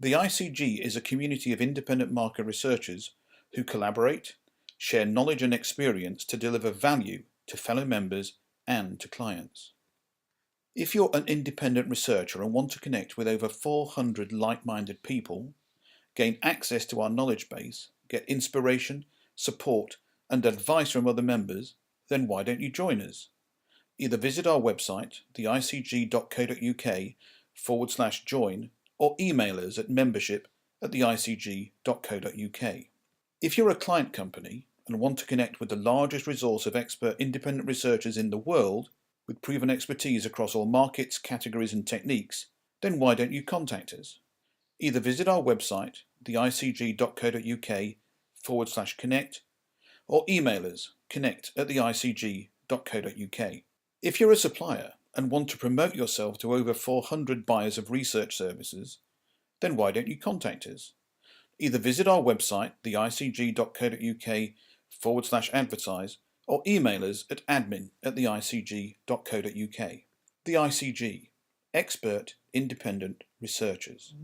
The ICG is a community of independent market researchers who collaborate, share knowledge and experience to deliver value to fellow members and to clients. If you're an independent researcher and want to connect with over 400 like-minded people, gain access to our knowledge base, get inspiration, support and advice from other members, then why don't you join us? Either visit our website, theicg.co.uk/join, or email us at membership@theicg.co.uk. If you're a client company and want to connect with the largest resource of expert independent researchers in the world, with proven expertise across all markets, categories and techniques, then why don't you contact us? Either visit our website, theicg.co.uk/connect, or email us, connect@theicg.co.uk. If you're a supplier and want to promote yourself to over 400 buyers of research services, then why don't you contact us? Either visit our website, theicg.co.uk/advertise, or email us at admin@theicg.co.uk. The ICG, Expert Independent Researchers.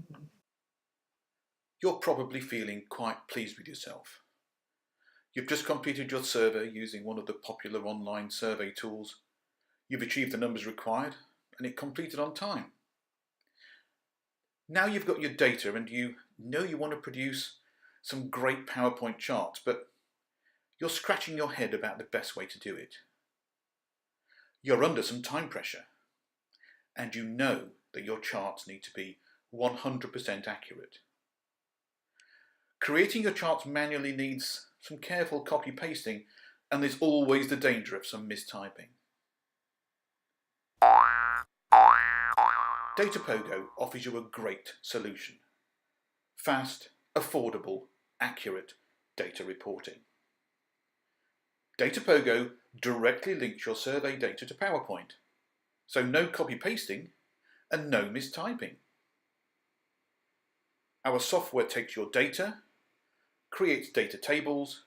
You're probably feeling quite pleased with yourself. You've just completed your survey using one of the popular online survey tools. You've achieved the numbers required and it completed on time. Now you've got your data and you know you want to produce some great PowerPoint charts, but you're scratching your head about the best way to do it. You're under some time pressure and you know that your charts need to be 100% accurate. Creating your charts manually needs some careful copy pasting and there's always the danger of some mistyping. Data Pogo offers you a great solution. Fast, affordable, accurate data reporting. Data Pogo directly links your survey data to PowerPoint, so no copy pasting and no mistyping. Our software takes your data, creates data tables,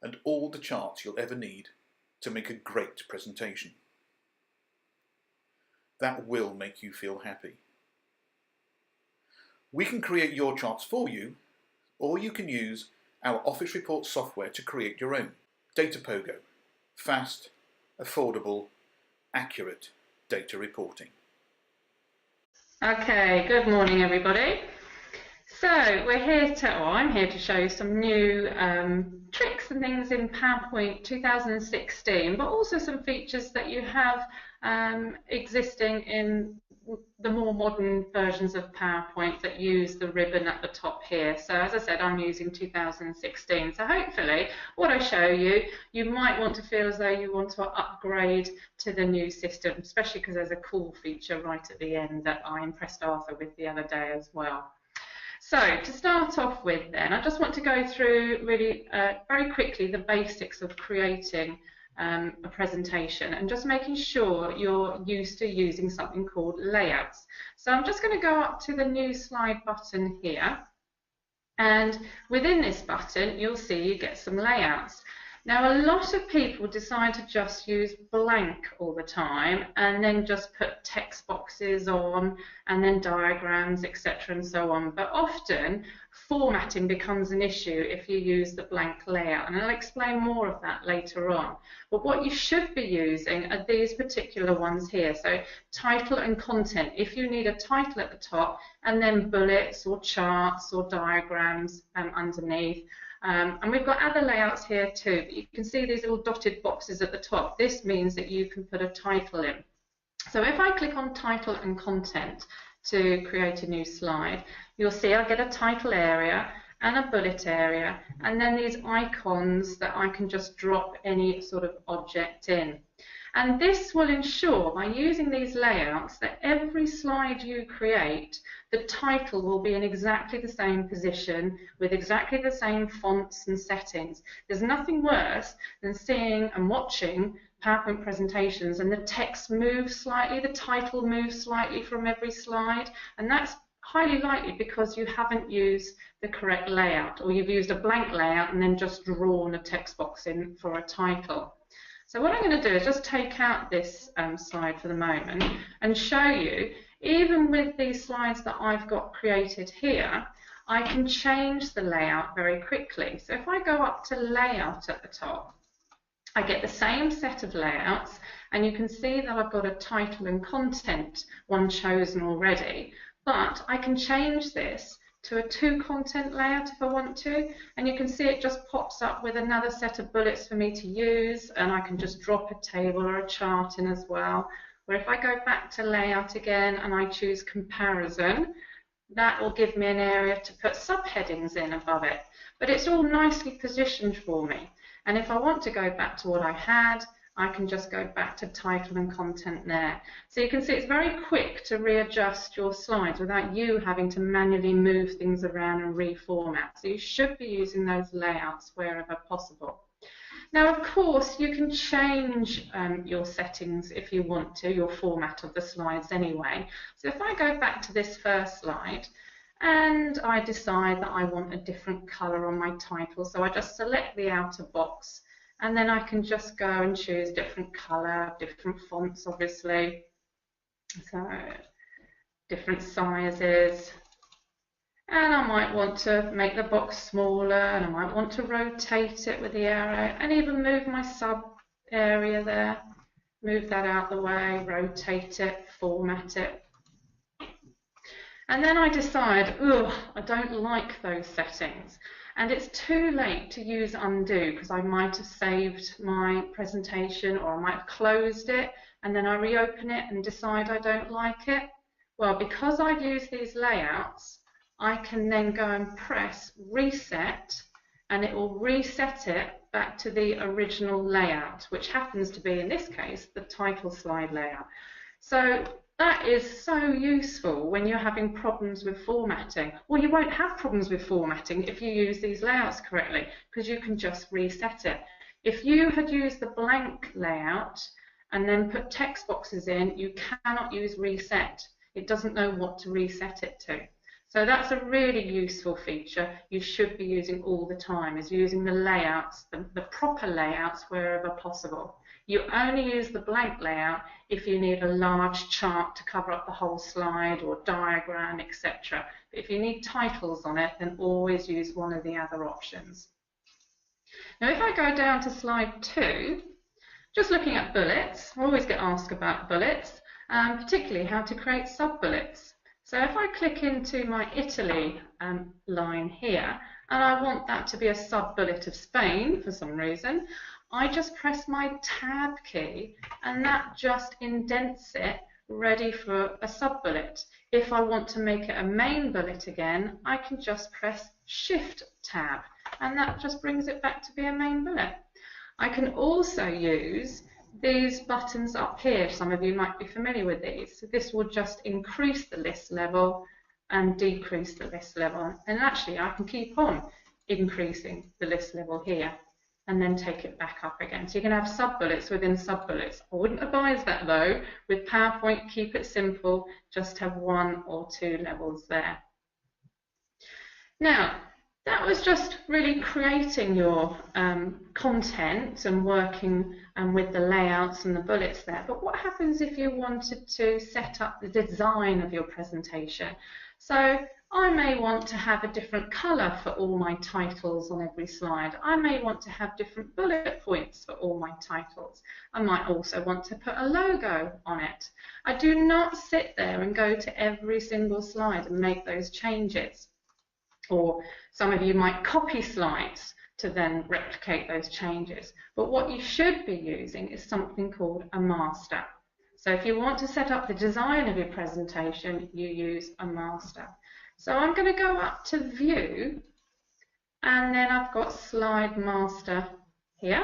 and all the charts you'll ever need to make a great presentation. That will make you feel happy. We can create your charts for you, or you can use our Office Report software to create your own. Data Pogo, fast, affordable, accurate data reporting. Okay, good morning everybody. So I'm here to show you some new tricks and things in PowerPoint 2016, but also some features that you have existing in the more modern versions of PowerPoint that use the ribbon at the top here. So as I said, I'm using 2016. So hopefully what I show you, you might want to feel as though you want to upgrade to the new system, especially because there's a cool feature right at the end that I impressed Arthur with the other day as well. So to start off with then, I just want to go through really very quickly the basics of creating a presentation and just making sure you're used to using something called layouts. So I'm just going to go up to the new slide button here, and within this button you'll see you get some layouts. Now a lot of people decide to just use blank all the time and then just put text boxes on and then diagrams, etc. and so on. But often formatting becomes an issue if you use the blank layout, and I'll explain more of that later on. But what you should be using are these particular ones here. So title and content, if you need a title at the top and then bullets or charts or diagrams underneath. And we've got other layouts here too, but you can see these little dotted boxes at the top. This means that you can put a title in. So if I click on title and content to create a new slide, you'll see I get a title area and a bullet area, and then these icons that I can just drop any sort of object in. And this will ensure, by using these layouts, that every slide you create, the title will be in exactly the same position with exactly the same fonts and settings. There's nothing worse than seeing and watching PowerPoint presentations and the text moves slightly, the title moves slightly from every slide, and that's highly likely because you haven't used the correct layout, or you've used a blank layout and then just drawn a text box in for a title. So what I'm going to do is just take out this slide for the moment and show you, even with these slides that I've got created here, I can change the layout very quickly. So if I go up to layout at the top, I get the same set of layouts, and you can see that I've got a title and content one chosen already, but I can change this to a 2 content layout if I want to, and you can see it just pops up with another set of bullets for me to use, and I can just drop a table or a chart in as well. Where if I go back to layout again and I choose comparison, that will give me an area to put subheadings in above it, but it's all nicely positioned for me. And if I want to go back to what I had, I can just go back to title and content there. So you can see it's very quick to readjust your slides without you having to manually move things around and reformat. So you should be using those layouts wherever possible. Now, of course, you can change your settings if you want to, your format of the slides anyway. So if I go back to this first slide, and I decide that I want a different color on my title, so I just select the outer box, and then I can just go and choose different color, different fonts obviously, so different sizes, and I might want to make the box smaller, and I might want to rotate it with the arrow, and even move my sub area there, move that out the way, rotate it, format it. And then I decide, ugh, I don't like those settings. And it's too late to use undo because I might have saved my presentation, or I might have closed it and then I reopen it and decide I don't like it. Well, because I've used these layouts, I can then go and press reset, and it will reset it back to the original layout, which happens to be, in this case, the title slide layout. So that is so useful when you're having problems with formatting. Well, you won't have problems with formatting if you use these layouts correctly, because you can just reset it. If you had used the blank layout and then put text boxes in, you cannot use reset. It doesn't know what to reset it to. So that's a really useful feature you should be using all the time, is using the layouts, the proper layouts wherever possible. You only use the blank layout if you need a large chart to cover up the whole slide, or diagram, etc. But if you need titles on it, then always use one of the other options. Now if I go down to slide 2, just looking at bullets, I always get asked about bullets, particularly how to create sub-bullets. So if I click into my Italy line here, and I want that to be a sub-bullet of Spain for some reason, I just press my Tab key, and that just indents it, ready for a sub-bullet. If I want to make it a main bullet again, I can just press Shift-Tab, and that just brings it back to be a main bullet. I can also use these buttons up here. Some of you might be familiar with these. So this will just increase the list level and decrease the list level. And actually, I can keep on increasing the list level here and then take it back up again. So you can have sub-bullets within sub-bullets. I wouldn't advise that though. With PowerPoint, keep it simple. Just have 1 or 2 levels there. Now, that was just really creating your content and working with the layouts and the bullets there. But what happens if you wanted to set up the design of your presentation? So I may want to have a different color for all my titles on every slide. I may want to have different bullet points for all my titles. I might also want to put a logo on it. I do not sit there and go to every single slide and make those changes. Or some of you might copy slides to then replicate those changes. But what you should be using is something called a master. So if you want to set up the design of your presentation, you use a master. So I'm going to go up to View, and then I've got Slide Master here.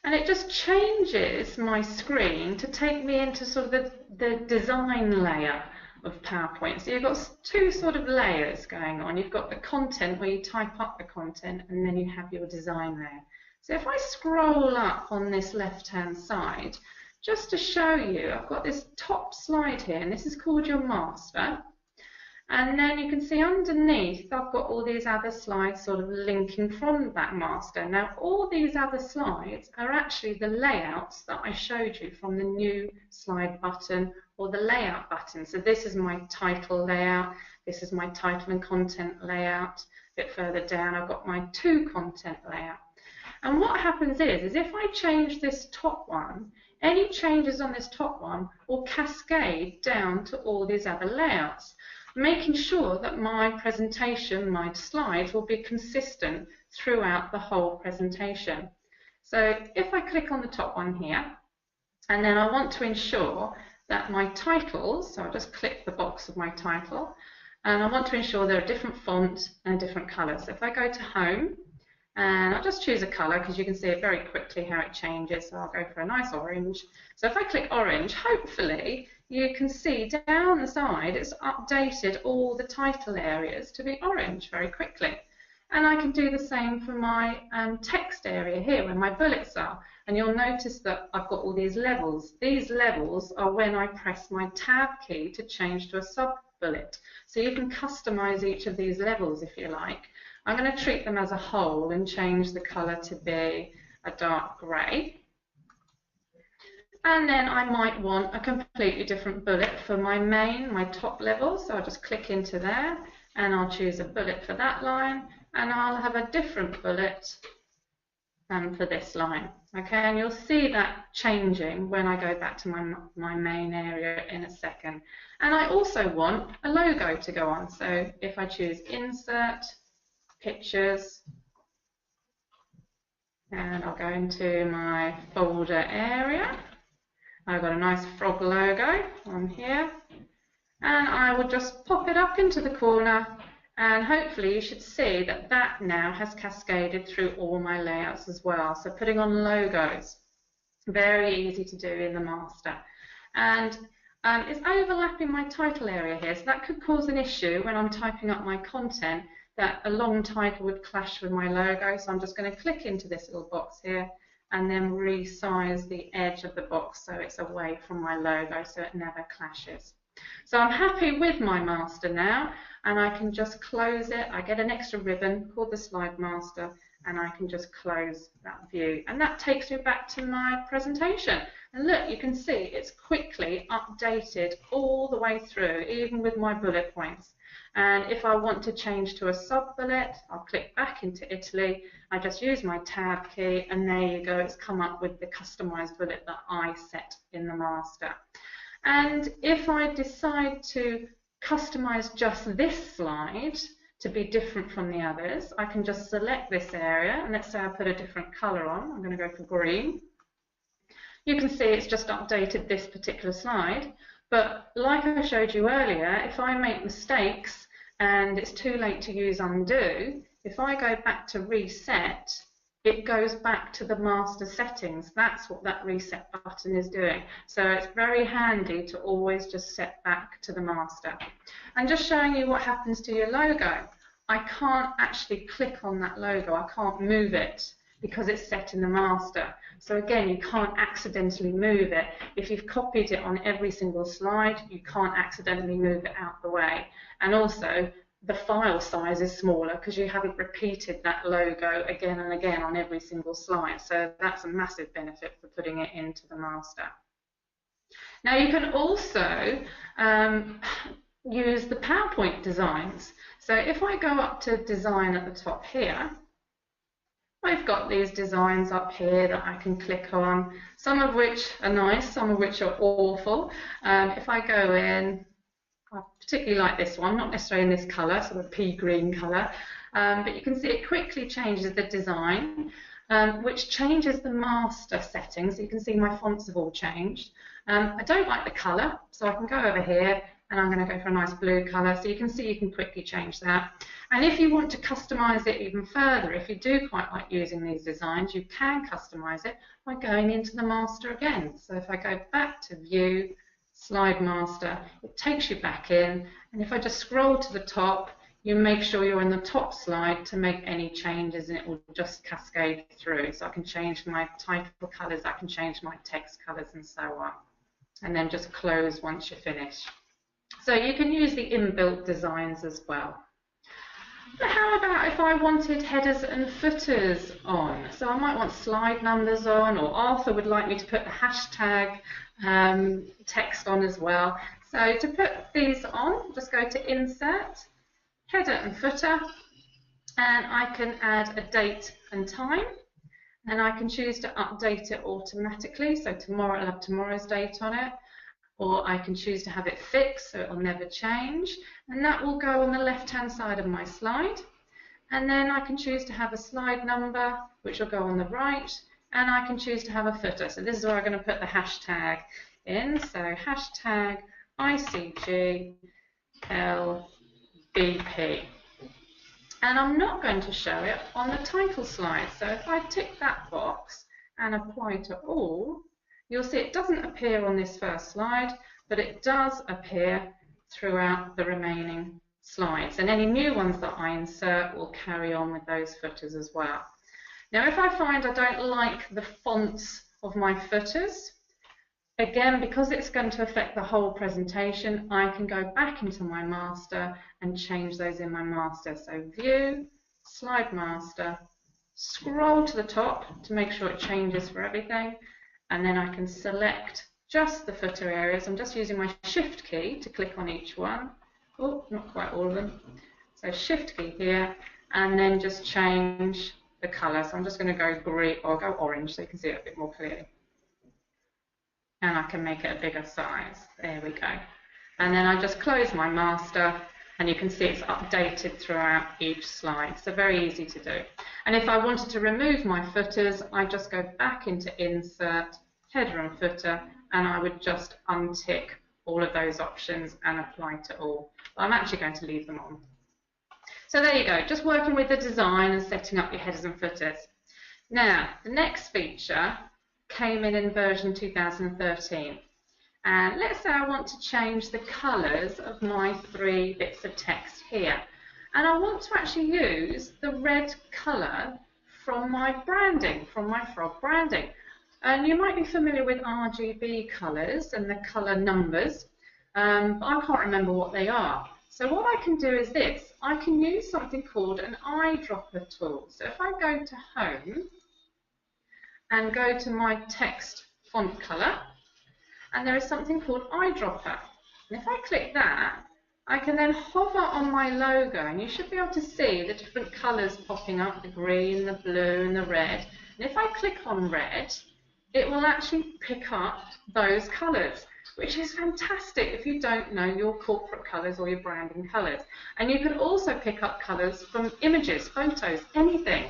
And it just changes my screen to take me into sort of the design layer of PowerPoint. So you've got 2 sort of layers going on. You've got the content where you type up the content, and then you have your design layer. So if I scroll up on this left-hand side, just to show you, I've got this top slide here, and this is called your master. And then you can see underneath, I've got all these other slides sort of linking from that master. Now, all these other slides are actually the layouts that I showed you from the new slide button or the layout button. So this is my title layout. This is my title and content layout. A bit further down, I've got my to content layout. And what happens is if I change this top one, any changes on this top one will cascade down to all these other layouts, making sure that my presentation, my slides, will be consistent throughout the whole presentation. So if I click on the top one here, and then I want to ensure that my titles, so I'll just click the box of my title, and I want to ensure there are different fonts and different colours. So if I go to Home, and I'll just choose a colour because you can see it very quickly how it changes, so I'll go for a nice orange. So if I click orange, hopefully you can see down the side it's updated all the title areas to be orange very quickly. And I can do the same for my text area here where my bullets are. And you'll notice that I've got all these levels. These levels are when I press my tab key to change to a sub-bullet. So you can customize each of these levels if you like. I'm going to treat them as a whole and change the colour to be a dark grey. And then I might want a completely different bullet for my main, my top level. So I'll just click into there and I'll choose a bullet for that line. And I'll have a different bullet for this line. Okay, and you'll see that changing when I go back to my main area in a second. And I also want a logo to go on. So if I choose Insert, Pictures, and I'll go into my folder area. I've got a nice frog logo on here, and I will just pop it up into the corner, and hopefully you should see that that now has cascaded through all my layouts as well. So putting on logos, very easy to do in the master. And it's overlapping my title area here, so that could cause an issue when I'm typing up my content, that a long title would clash with my logo. So I'm just going to click into this little box here and then resize the edge of the box so it's away from my logo so it never clashes. So I'm happy with my master now, and I can just close it. I get an extra ribbon called the Slide Master, and I can just close that view. And that takes me back to my presentation. And look, you can see it's quickly updated all the way through, even with my bullet points. And if I want to change to a sub-bullet, I'll click back into Italy. I just use my tab key, and there you go. It's come up with the customized bullet that I set in the master. And if I decide to customize just this slide to be different from the others, I can just select this area, and let's say I put a different color on. I'm going to go for green. You can see it's just updated this particular slide. But like I showed you earlier, if I make mistakes and it's too late to use undo, if I go back to reset, it goes back to the master settings. That's what that reset button is doing. So it's very handy to always just set back to the master. And just showing you what happens to your logo. I can't actually click on that logo. I can't move it because it's set in the master. So again, you can't accidentally move it. If you've copied it on every single slide, you can't accidentally move it out the way. And also, the file size is smaller because you haven't repeated that logo again and again on every single slide. So that's a massive benefit for putting it into the master. Now you can also use the PowerPoint designs. So if I go up to design at the top here, I've got these designs up here that I can click on, some of which are nice, some of which are awful. If I go in, I particularly like this one, not necessarily in this colour, sort of pea green colour, but you can see it quickly changes the design, which changes the master settings. So you can see my fonts have all changed. I don't like the colour, so I can go over here and I'm going to go for a nice blue colour. So you can see you can quickly change that. And if you want to customise it even further, if you do quite like using these designs, you can customise it by going into the master again. So if I go back to View, Slide Master, it takes you back in, and if I just scroll to the top, you make sure you're in the top slide to make any changes, and it will just cascade through. So I can change my title colours, I can change my text colours, and so on. And then just close once you're finished. So you can use the inbuilt designs as well. But how about if I wanted headers and footers on? So I might want slide numbers on, or Arthur would like me to put the hashtag text on as well. So to put these on, just go to Insert, Header and Footer, and I can add a date and time, and I can choose to update it automatically. So tomorrow it'll have tomorrow's date on it, or I can choose to have it fixed so it will never change, and that will go on the left-hand side of my slide. And then I can choose to have a slide number, which will go on the right, and I can choose to have a footer. So this is where I'm going to put the hashtag in. So hashtag ICG LBP. And I'm not going to show it on the title slide. So if I tick that box and apply to all, you'll see it doesn't appear on this first slide, but it does appear throughout the remaining slides. And any new ones that I insert will carry on with those footers as well. Now, if I find I don't like the fonts of my footers, again, because it's going to affect the whole presentation, I can go back into my master and change those in my master. So View, Slide Master, scroll to the top to make sure it changes for everything, and then I can select just the footer areas. I'm just using my Shift key to click on each one. Oh, not quite all of them. So Shift key here, and then just change the colour. So I'm just going to go green, or go orange, so you can see it a bit more clearly. And I can make it a bigger size. There we go. And then I just close my master, and you can see it's updated throughout each slide. So very easy to do. And if I wanted to remove my footers, I just go back into Insert, Header and Footer, and I would just untick all of those options and apply to all. But I'm actually going to leave them on. So there you go, just working with the design and setting up your headers and footers. Now, the next feature came in version 2013. And let's say I want to change the colours of my 3 bits of text here. And I want to actually use the red colour from my branding, from my frog branding. And you might be familiar with RGB colours and the colour numbers, but I can't remember what they are. So what I can do is this. I can use something called an eyedropper tool. So if I go to Home and go to my text font colour, and there is something called Eyedropper. And if I click that, I can then hover on my logo, and you should be able to see the different colours popping up, the green, the blue, and the red. And if I click on red, it will actually pick up those colours, which is fantastic if you don't know your corporate colours or your branding colours. And you can also pick up colours from images, photos, anything.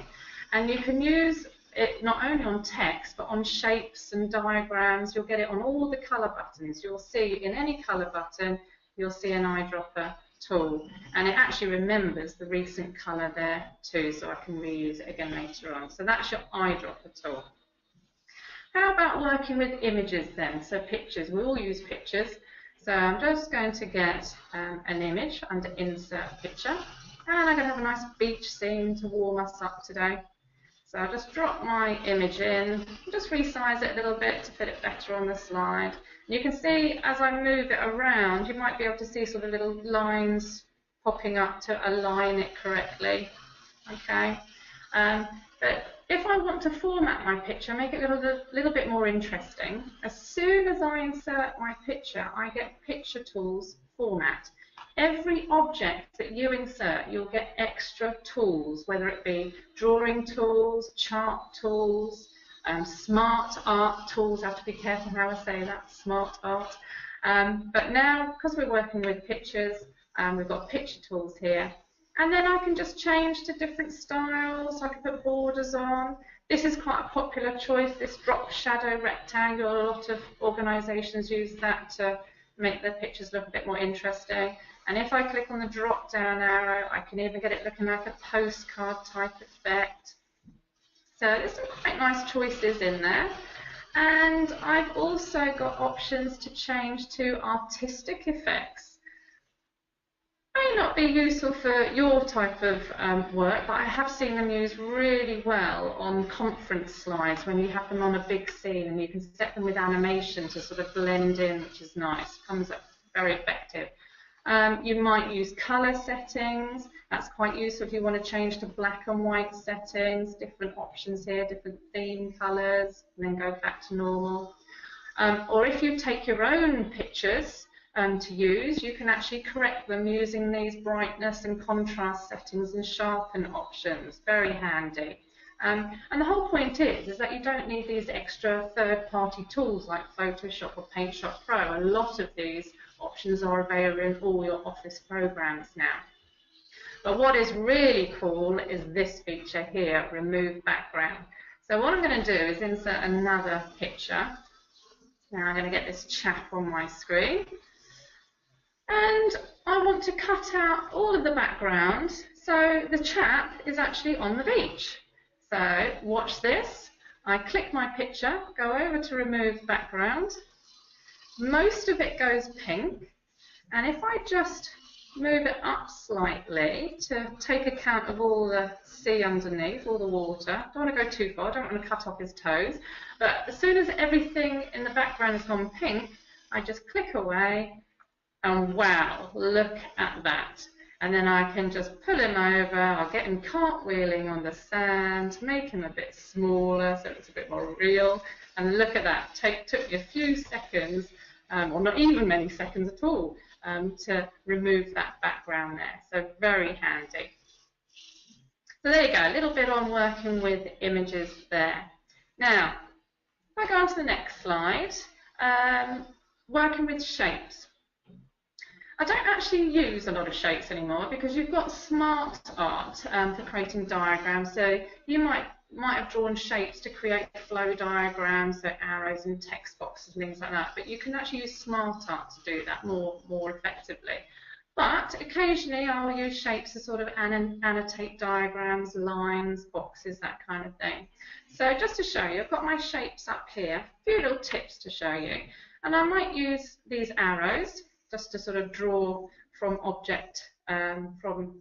And you can use it not only on text, but on shapes and diagrams. You'll get it on all the colour buttons. You'll see in any colour button, you'll see an eyedropper tool. And it actually remembers the recent colour there too, so I can reuse it again later on. So that's your eyedropper tool. How about working with images then? So pictures, we all use pictures. So I'm just going to get an image under Insert Picture. And I'm going to have a nice beach scene to warm us up today. So I'll just drop my image in, just resize it a little bit to fit it better on the slide. And you can see as I move it around, you might be able to see sort of little lines popping up to align it correctly. Okay, but if I want to format my picture, make it a little bit more interesting, as soon as I insert my picture, I get Picture Tools Format. Every object that you insert, you'll get extra tools, whether it be drawing tools, chart tools, SmartArt tools. I have to be careful how I say that, SmartArt. But now, because we're working with pictures, we've got picture tools here. And then I can just change to different styles. I can put borders on. This is quite a popular choice, this drop shadow rectangle. A lot of organisations use that to make their pictures look a bit more interesting. And if I click on the drop down arrow, I can even get it looking like a postcard type effect. So there's some quite nice choices in there. And I've also got options to change to artistic effects. May not be useful for your type of work, but I have seen them used really well on conference slides when you have them on a big scene, and you can set them with animation to sort of blend in, which is nice. Comes up very effective. You might use color settings. That's quite useful if you want to change to black and white settings. Different options here, different theme colors, and then go back to normal. Or if you take your own pictures to use, you can actually correct them using these brightness and contrast settings and sharpen options. Very handy. And the whole point is that you don't need these extra third-party tools like Photoshop or PaintShop Pro. A lot of these options are available in all your Office programs now. But what is really cool is this feature here, Remove Background. So what I'm going to do is insert another picture. Now I'm going to get this chap on my screen. And I want to cut out all of the background so the chap is actually on the beach. So watch this. I click my picture, go over to Remove Background. Most of it goes pink. And if I just move it up slightly to take account of all the sea underneath, all the water. Don't want to go too far, don't want to cut off his toes. But as soon as everything in the background has gone pink, I just click away, and wow, look at that. And then I can just pull him over, I'll get him cartwheeling on the sand, make him a bit smaller so it's a bit more real. And look at that, took me a few seconds, or not even many seconds at all, to remove that background there. So very handy. So there you go, a little bit on working with images there. Now, if I go on to the next slide, working with shapes. I don't actually use a lot of shapes anymore because you've got SmartArt for creating diagrams. So you might have drawn shapes to create flow diagrams, so arrows and text boxes and things like that. But you can actually use SmartArt to do that more effectively. But occasionally I'll use shapes to sort of annotate diagrams, lines, boxes, that kind of thing. So just to show you, I've got my shapes up here, a few little tips to show you. And I might use these arrows just to sort of draw from object, from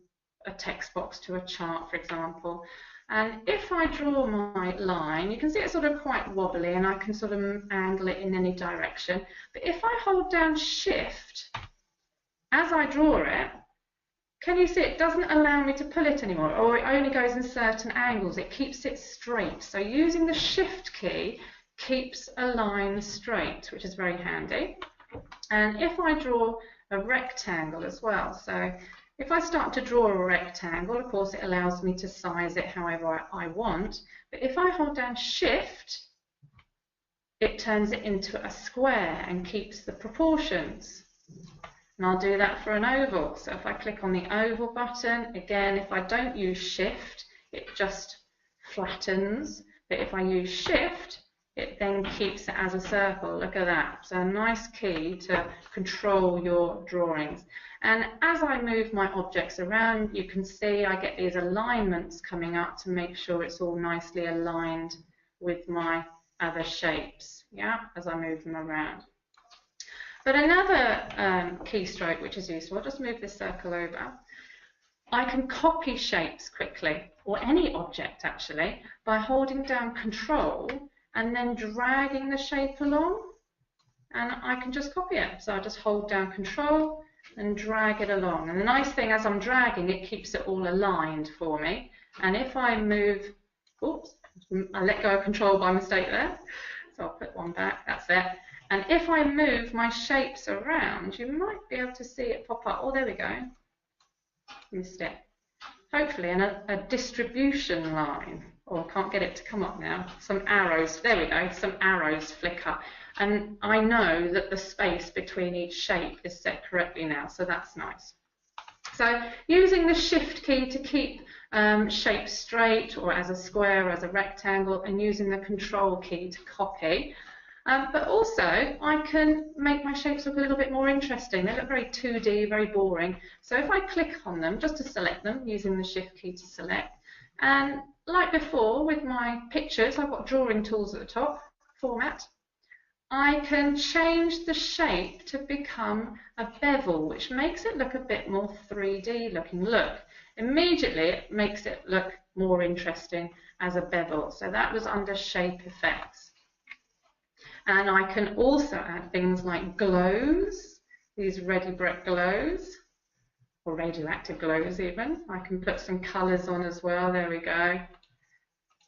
a text box to a chart, for example. And if I draw my line, you can see it's sort of quite wobbly and I can sort of angle it in any direction. But if I hold down Shift, as I draw it, can you see it doesn't allow me to pull it anymore, or it only goes in certain angles, it keeps it straight. So using the Shift key keeps a line straight, which is very handy. And if I draw a rectangle as well, so if I start to draw a rectangle, of course it allows me to size it however I want, but if I hold down Shift, it turns it into a square and keeps the proportions. And I'll do that for an oval. So if I click on the oval button, again, if I don't use Shift, it just flattens, but if I use Shift, it then keeps it as a circle. Look at that. So a nice key to control your drawings. And as I move my objects around, you can see I get these alignments coming up to make sure it's all nicely aligned with my other shapes, yeah, as I move them around. But another keystroke which is useful, I'll just move this circle over. I can copy shapes quickly, or any object actually, by holding down Control and then dragging the shape along, and I can just copy it. So I just hold down Control and drag it along. And the nice thing, as I'm dragging, it keeps it all aligned for me. And if I move, oops, I let go of Control by mistake there. So I'll put one back, that's it. And if I move my shapes around, you might be able to see it pop up. Oh, there we go. Missed it. Hopefully, in a distribution line. Oh, I can't get it to come up now. Some arrows, there we go, some arrows flicker. And I know that the space between each shape is set correctly now, so that's nice. So using the Shift key to keep shapes straight, or as a square, or as a rectangle, and using the Control key to copy. But also, I can make my shapes look a little bit more interesting. They look very 2D, very boring. So if I click on them, just to select them, using the Shift key to select, and like before with my pictures, I've got drawing tools at the top, format. I can change the shape to become a bevel, which makes it look a bit more 3D looking. Look, immediately it makes it look more interesting as a bevel. So that was under Shape Effects. And I can also add things like glows. these ready brick glows, or radioactive glows even. I can put some colours on as well. There we go.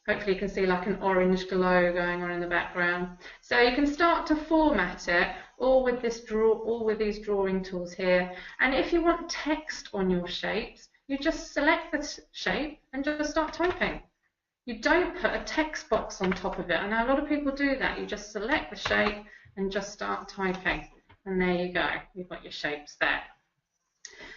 Hopefully you can see like an orange glow going on in the background. So you can start to format it all with these drawing tools here. And if you want text on your shapes, you just select the shape and just start typing. You don't put a text box on top of it. I know a lot of people do that. You just select the shape and just start typing. And there you go. You've got your shapes there.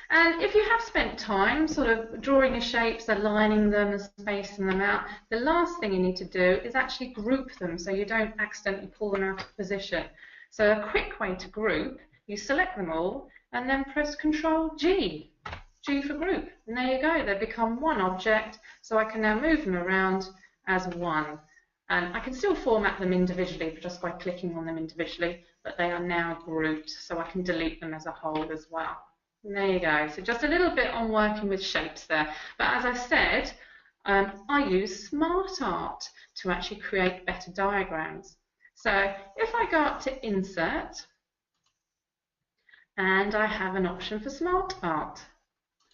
And if you have spent time sort of drawing your shapes, aligning them and spacing them out, the last thing you need to do is actually group them so you don't accidentally pull them out of position. So a quick way to group, you select them all and then press Ctrl-G, G for group. And there you go, they become one object, so I can now move them around as one. And I can still format them individually just by clicking on them individually, but they are now grouped, so I can delete them as a whole as well. And there you go. So just a little bit on working with shapes there. But as I said, I use SmartArt to actually create better diagrams. So if I go up to Insert, and I have an option for SmartArt.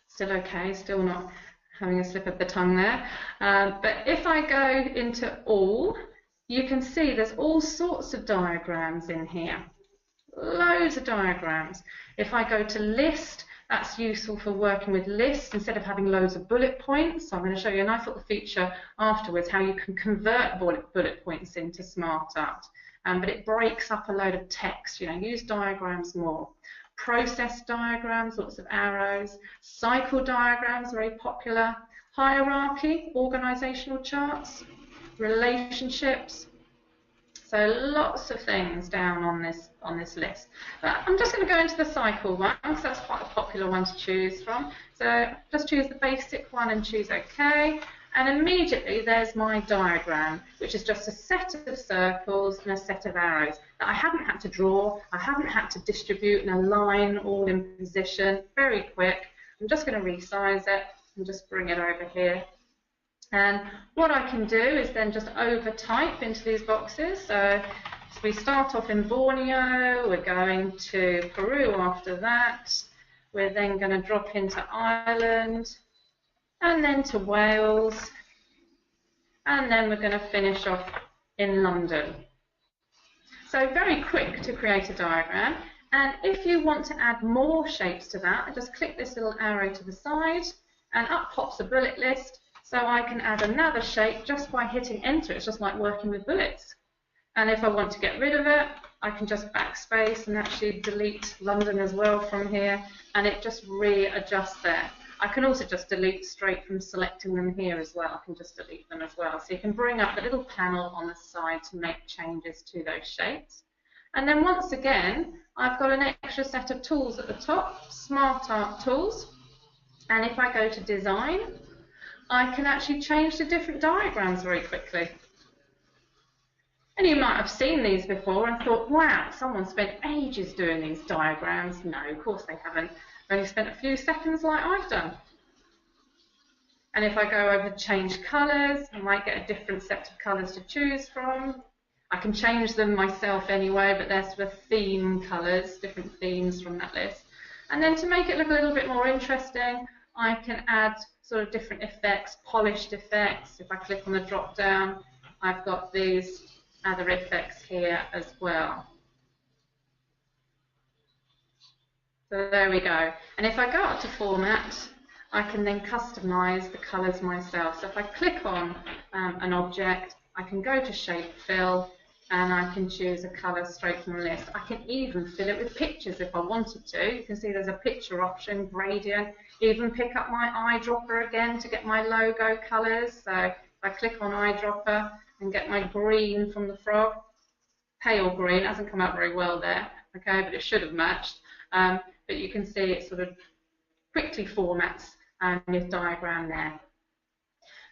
Still okay, still not having a slip of the tongue there. But if I go into All, you can see there's all sorts of diagrams in here. Loads of diagrams. If I go to List, that's useful for working with lists instead of having loads of bullet points. So I'm going to show you a nice little feature afterwards how you can convert bullet points into SmartArt. But it breaks up a load of text. You know, use diagrams more. Process diagrams, lots of arrows. Cycle diagrams, very popular. Hierarchy, organizational charts. Relationships. So lots of things down on this list. But I'm just going to go into the cycle one, because that's quite a popular one to choose from. So just choose the basic one and choose OK. And immediately there's my diagram, which is just a set of circles and a set of arrows that I haven't had to draw, I haven't had to distribute and align all in position. Very quick. I'm just going to resize it and just bring it over here. And what I can do is then just over-type into these boxes. So we start off in Borneo, we're going to Peru after that, we're then going to drop into Ireland, and then to Wales, and then we're going to finish off in London. So very quick to create a diagram. And if you want to add more shapes to that, I just click this little arrow to the side, and up pops a bullet list. So I can add another shape just by hitting enter. It's just like working with bullets. And if I want to get rid of it, I can just backspace and actually delete London as well from here, and it just readjusts there. I can also just delete straight from selecting them here as well. I can just delete them as well. So you can bring up a little panel on the side to make changes to those shapes. And then once again, I've got an extra set of tools at the top, SmartArt tools. And if I go to Design, I can actually change to different diagrams very quickly. And you might have seen these before and thought, wow, someone spent ages doing these diagrams. No, of course they haven't. They've only spent a few seconds like I've done. And if I go over to change colours, I might get a different set of colours to choose from. I can change them myself anyway, but they're sort of theme colours, different themes from that list. And then to make it look a little bit more interesting, I can add sort of different effects, polished effects. If I click on the drop down, I've got these other effects here as well. So there we go. And if I go up to Format, I can then customize the colors myself. So if I click on an object, I can go to Shape Fill, and I can choose a color straight from the list. I can even fill it with pictures if I wanted to. You can see there's a picture option, gradient, even pick up my eyedropper again to get my logo colors. So if I click on eyedropper and get my green from the frog, pale green, hasn't come out very well there, okay, but it should have matched. But you can see it sort of quickly formats this diagram there.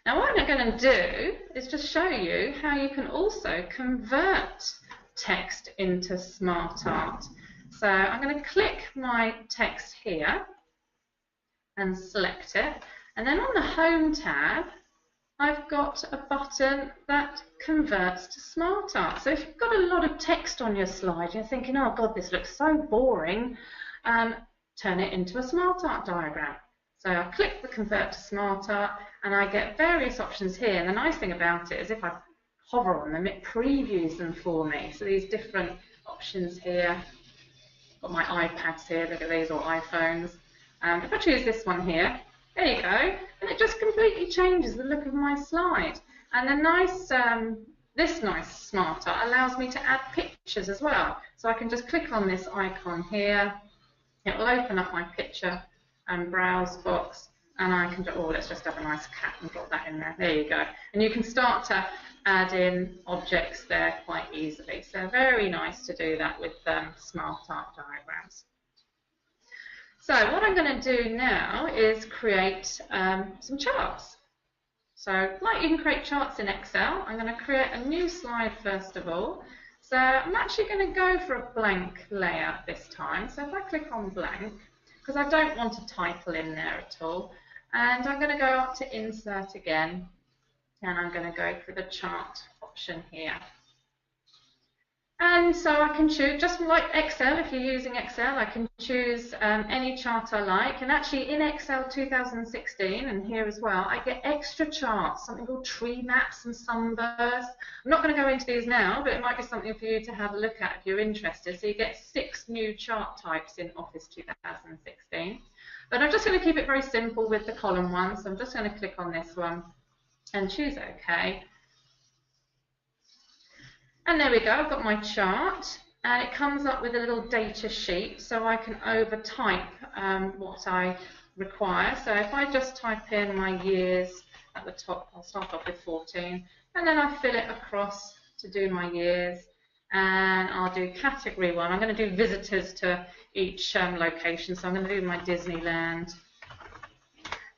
Now what I'm going to do is just show you how you can also convert text into SmartArt. So I'm going to click my text here and select it, and then on the Home tab I've got a button that converts to SmartArt. So if you've got a lot of text on your slide, you're thinking, oh God, this looks so boring, turn it into a SmartArt diagram. So I click the Convert to SmartArt, and I get various options here. And the nice thing about it is if I hover on them, it previews them for me. So these different options here. Got my iPads here, look at these, or iPhones. If I choose this one here, there you go, and it just completely changes the look of my slide. And the nice, this nice SmartArt allows me to add pictures as well. So I can just click on this icon here, it will open up my picture and browse box, and I can, oh, let's just have a nice cat and drop that in there. There you go. And you can start to add in objects there quite easily. So very nice to do that with SmartArt diagrams. So what I'm going to do now is create some charts. So like you can create charts in Excel, I'm going to create a new slide first of all. So I'm actually going to go for a blank layout this time. So if I click on blank, because I don't want a title in there at all, and I'm going to go up to Insert again, and I'm going to go for the chart option here. And so I can choose, just like Excel, if you're using Excel, I can choose any chart I like. And actually in Excel 2016, and here as well, I get extra charts, something called tree maps and sunbursts. I'm not going to go into these now, but it might be something for you to have a look at if you're interested. So you get 6 new chart types in Office 2016. But I'm just going to keep it very simple with the column one. So I'm just going to click on this one and choose OK. And there we go, I've got my chart, and it comes up with a little data sheet, so I can over-type what I require. So if I just type in my years at the top, I'll start off with 14, and then I fill it across to do my years, and I'll do category 1. I'm going to do visitors to each location, so I'm going to do my Disneyland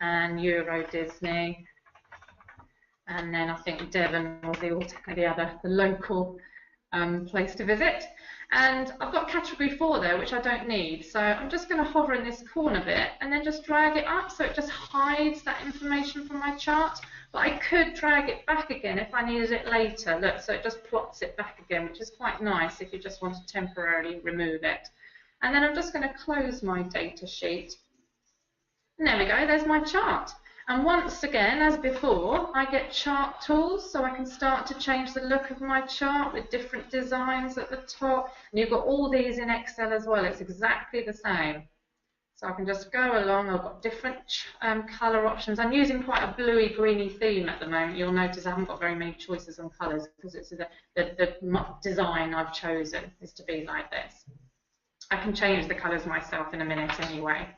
and Euro Disney. And then I think Devon was the local place to visit. And I've got category 4 there, which I don't need. So I'm just going to hover in this corner bit and then just drag it up so it just hides that information from my chart. But I could drag it back again if I needed it later. Look, so it just plots it back again, which is quite nice if you just want to temporarily remove it. And then I'm just going to close my data sheet. And there we go, there's my chart. And once again, as before, I get chart tools, so I can start to change the look of my chart with different designs at the top. And you've got all these in Excel as well. It's exactly the same. So I can just go along. I've got different colour options. I'm using quite a bluey-greeny theme at the moment. You'll notice I haven't got very many choices on colours because it's the design I've chosen is to be like this. I can change the colours myself in a minute anyway.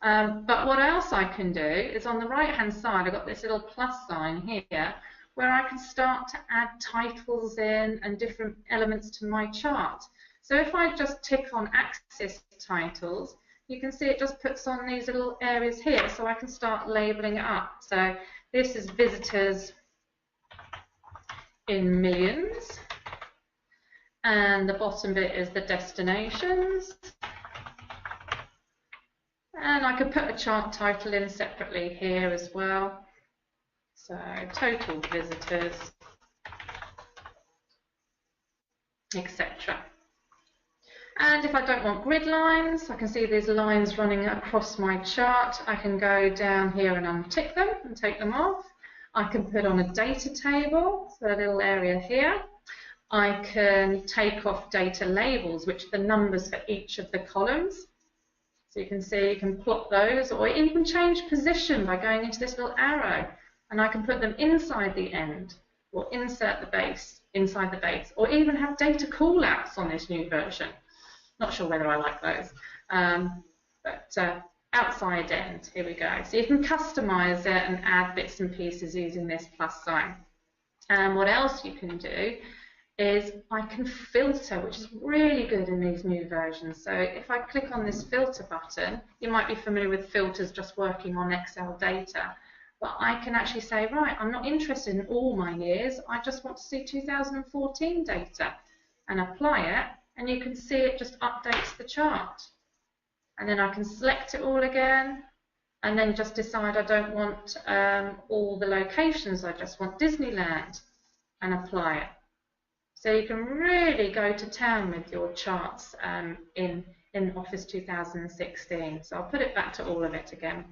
But what else I can do is on the right hand side I've got this little plus sign here where I can start to add titles in and different elements to my chart. So if I just tick on axis titles, you can see it just puts on these little areas here, so I can start labeling it up. So this is visitors in millions, and the bottom bit is the destinations. And I could put a chart title in separately here as well. So total visitors, etc. And if I don't want grid lines, I can see these lines running across my chart. I can go down here and untick them and take them off. I can put on a data table, so a little area here. I can take off data labels, which are the numbers for each of the columns. So you can see you can plot those, or even change position by going into this little arrow. And I can put them inside the end, or insert the base, inside the base, or even have data callouts on this new version. Not sure whether I like those, but outside end, here we go. So you can customize it and add bits and pieces using this plus sign. And what else you can do is I can filter, which is really good in these new versions. So if I click on this filter button, you might be familiar with filters just working on Excel data, but I can actually say, right, I'm not interested in all my years, I just want to see 2014 data, and apply it, and you can see it just updates the chart. And then I can select it all again, and then just decide I don't want all the locations, I just want Disneyland, and apply it. So you can really go to town with your charts in in Office 2016. So I'll put it back to all of it again.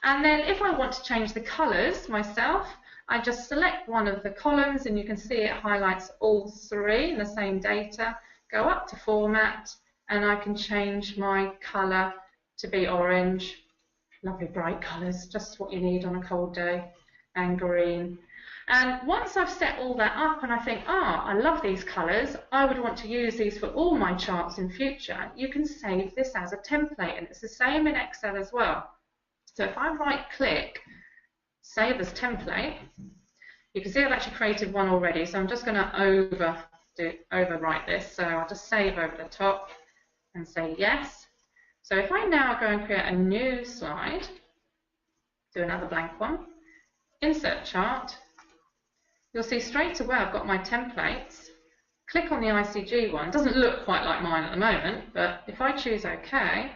And then if I want to change the colours myself, I just select one of the columns and you can see it highlights all three in the same data. Go up to Format and I can change my colour to be orange. Lovely bright colours, just what you need on a cold day, and green. And once I've set all that up and I think, I love these colours, I would want to use these for all my charts in future, you can save this as a template, and it's the same in Excel as well. So if I right click, save as template, you can see I've actually created one already, so I'm just going to overwrite this. So I'll just save over the top and say yes. So if I now go and create a new slide, do another blank one, insert chart, you'll see straight away I've got my templates. Click on the ICG one. It doesn't look quite like mine at the moment, but if I choose OK,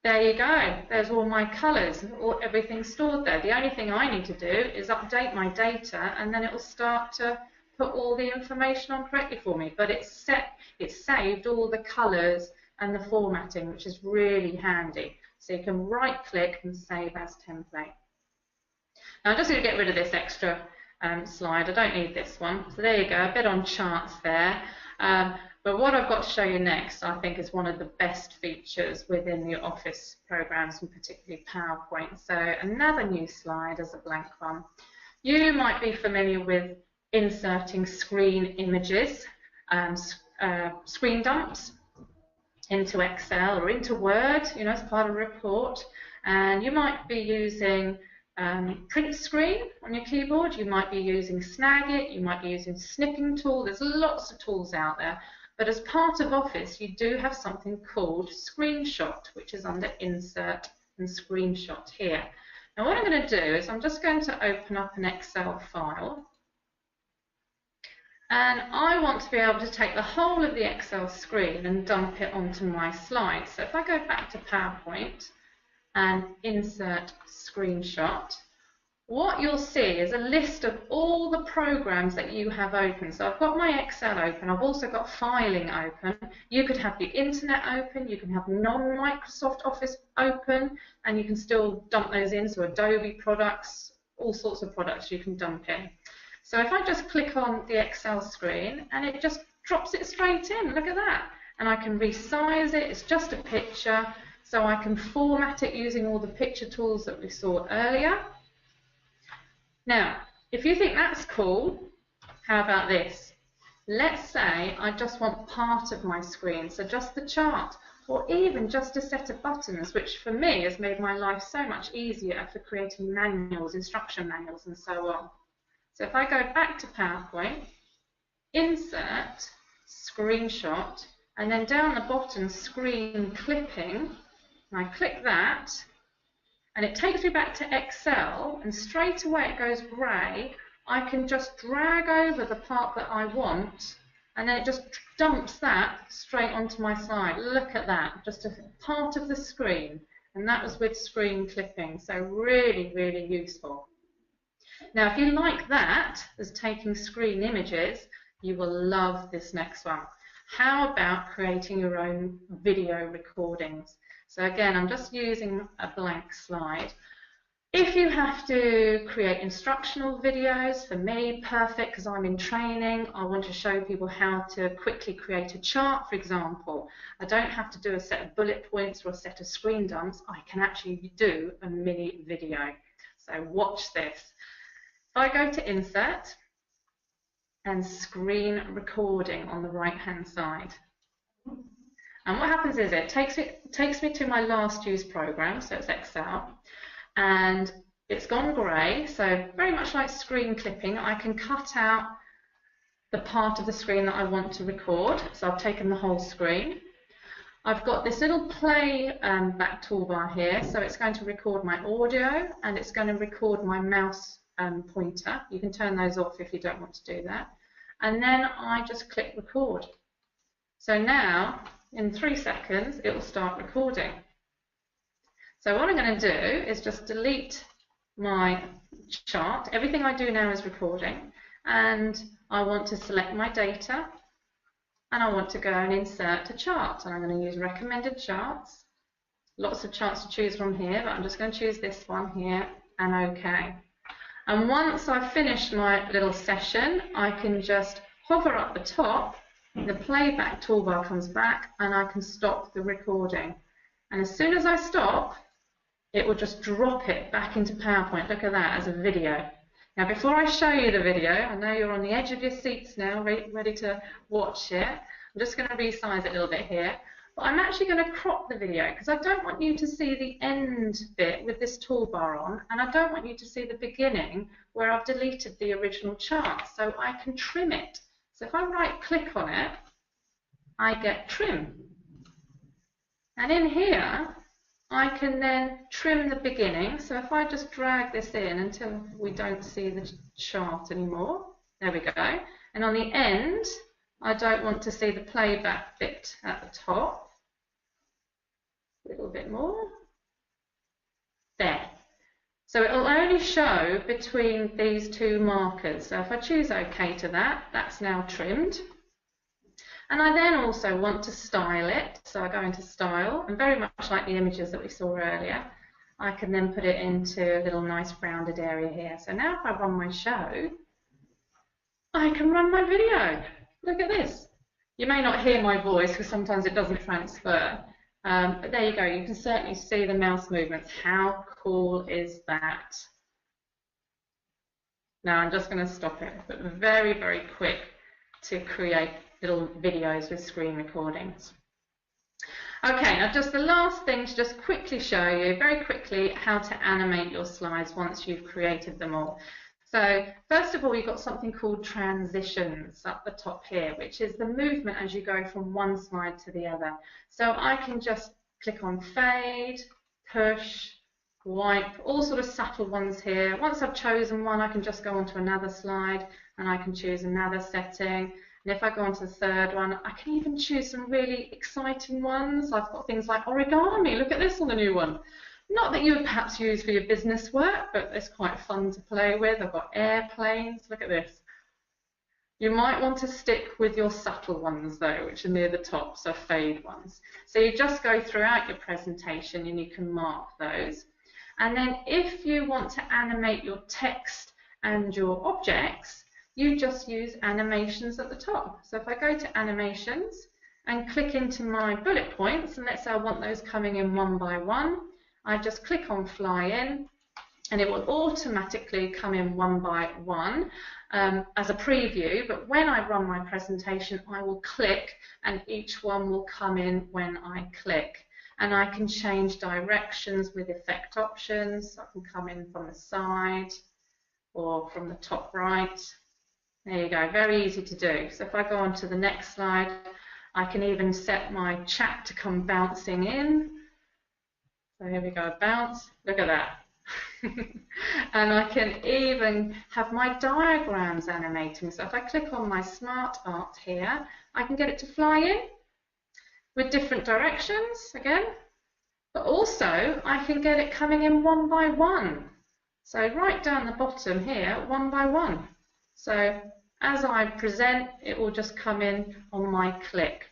there you go. There's all my colours, everything's stored there. The only thing I need to do is update my data, and then it will start to put all the information on correctly for me. But it's saved all the colours and the formatting, which is really handy. So you can right click and save as template. Now I'm just going to get rid of this extra slide. I don't need this one. So there you go, a bit on charts there. But what I've got to show you next, I think, is one of the best features within the Office programs, and particularly PowerPoint. So another new slide as a blank one. You might be familiar with inserting screen images, screen dumps into Excel or into Word, as part of a report. And you might be using print screen on your keyboard, you might be using Snagit, you might be using Snipping Tool. There's lots of tools out there. But as part of Office, you do have something called Screenshot, which is under Insert and Screenshot here. Now what I'm going to do is I'm just going to open up an Excel file. And I want to be able to take the whole of the Excel screen and dump it onto my slides. So if I go back to PowerPoint and Insert Screenshot, what you'll see is a list of all the programs that you have open. So I've got my Excel open, I've also got filing open. You could have the internet open, you can have non-Microsoft Office open, and you can still dump those in, so Adobe products, all sorts of products you can dump in. So if I just click on the Excel screen, and it just drops it straight in, look at that. And I can resize it, it's just a picture, so I can format it using all the picture tools that we saw earlier. Now, if you think that's cool, how about this? Let's say I just want part of my screen, so just the chart, or even just a set of buttons, which for me has made my life so much easier for creating manuals, instruction manuals, and so on. So if I go back to PowerPoint, Insert, Screenshot, and then down the bottom, Screen Clipping, and I click that, and it takes me back to Excel, and straight away it goes grey. I can just drag over the part that I want, and then it just dumps that straight onto my slide. Look at that, just a part of the screen, and that was with screen clipping, so really, really useful. Now, if you like that, as taking screen images, you will love this next one. How about creating your own video recordings? So again, I'm just using a blank slide. If you have to create instructional videos, for me, perfect, because I'm in training. I want to show people how to quickly create a chart, for example. I don't have to do a set of bullet points or a set of screen dumps. I can actually do a mini video. So watch this. If I go to Insert and Screen Recording on the right-hand side, and what happens is it takes me to my last used program, so it's Excel, and it's gone grey, so very much like screen clipping, I can cut out the part of the screen that I want to record. So I've taken the whole screen. I've got this little play back toolbar here, so it's going to record my audio and it's going to record my mouse pointer. You can turn those off if you don't want to do that. And then I just click record. So now, in 3 seconds, it will start recording. So what I'm going to do is just delete my chart. Everything I do now is recording, and I want to select my data, and I want to go and insert a chart, and I'm going to use recommended charts. Lots of charts to choose from here, but I'm just going to choose this one here, and OK. And once I've finished my little session, I can just hover up the top, the playback toolbar comes back, and I can stop the recording. And as soon as I stop, it will just drop it back into PowerPoint. Look at that, as a video. Now, before I show you the video, I know you're on the edge of your seats now, ready to watch it. I'm just going to resize it a little bit here. But I'm actually going to crop the video because I don't want you to see the end bit with this toolbar on, and I don't want you to see the beginning where I've deleted the original chart. So I can trim it. So if I right-click on it, I get trim. And in here, I can then trim the beginning. So if I just drag this in until we don't see the chart anymore, there we go. And on the end, I don't want to see the playback bit at the top. A little bit more. There. So it will only show between these two markers. So if I choose OK to that, that's now trimmed. And I then also want to style it. So I go into Style, and very much like the images that we saw earlier, I can then put it into a little nice rounded area here. So now if I run my show, I can run my video. Look at this. You may not hear my voice because sometimes it doesn't transfer. But there you go. You can certainly see the mouse movements. How cool is that? Now I'm just going to stop it, but very, very quick to create little videos with screen recordings. Okay, now just the last thing to just quickly show you, very quickly, how to animate your slides once you've created them all. So first of all, you've got something called transitions up the top here, which is the movement as you go from one slide to the other. So I can just click on fade, push, wipe, all sort of subtle ones here. Once I've chosen one, I can just go on to another slide and I can choose another setting. And if I go on to the third one, I can even choose some really exciting ones. I've got things like origami. Look at this on the new one. Not that you would perhaps use for your business work, but it's quite fun to play with. I've got airplanes. Look at this. You might want to stick with your subtle ones, though, which are near the top, so fade ones. So you just go throughout your presentation and you can mark those. And then if you want to animate your text and your objects, you just use animations at the top. So if I go to animations and click into my bullet points, and let's say I want those coming in one by one, I just click on fly in and it will automatically come in one by one as a preview, but when I run my presentation I will click and each one will come in when I click. And I can change directions with effect options. So I can come in from the side or from the top right. There you go, very easy to do. So if I go on to the next slide, I can even set my chat to come bouncing in. So here we go, bounce, look at that. And I can even have my diagrams animating. So if I click on my SmartArt here, I can get it to fly in with different directions again, but also I can get it coming in one by one. So right down the bottom here, one by one. So as I present, it will just come in on my click.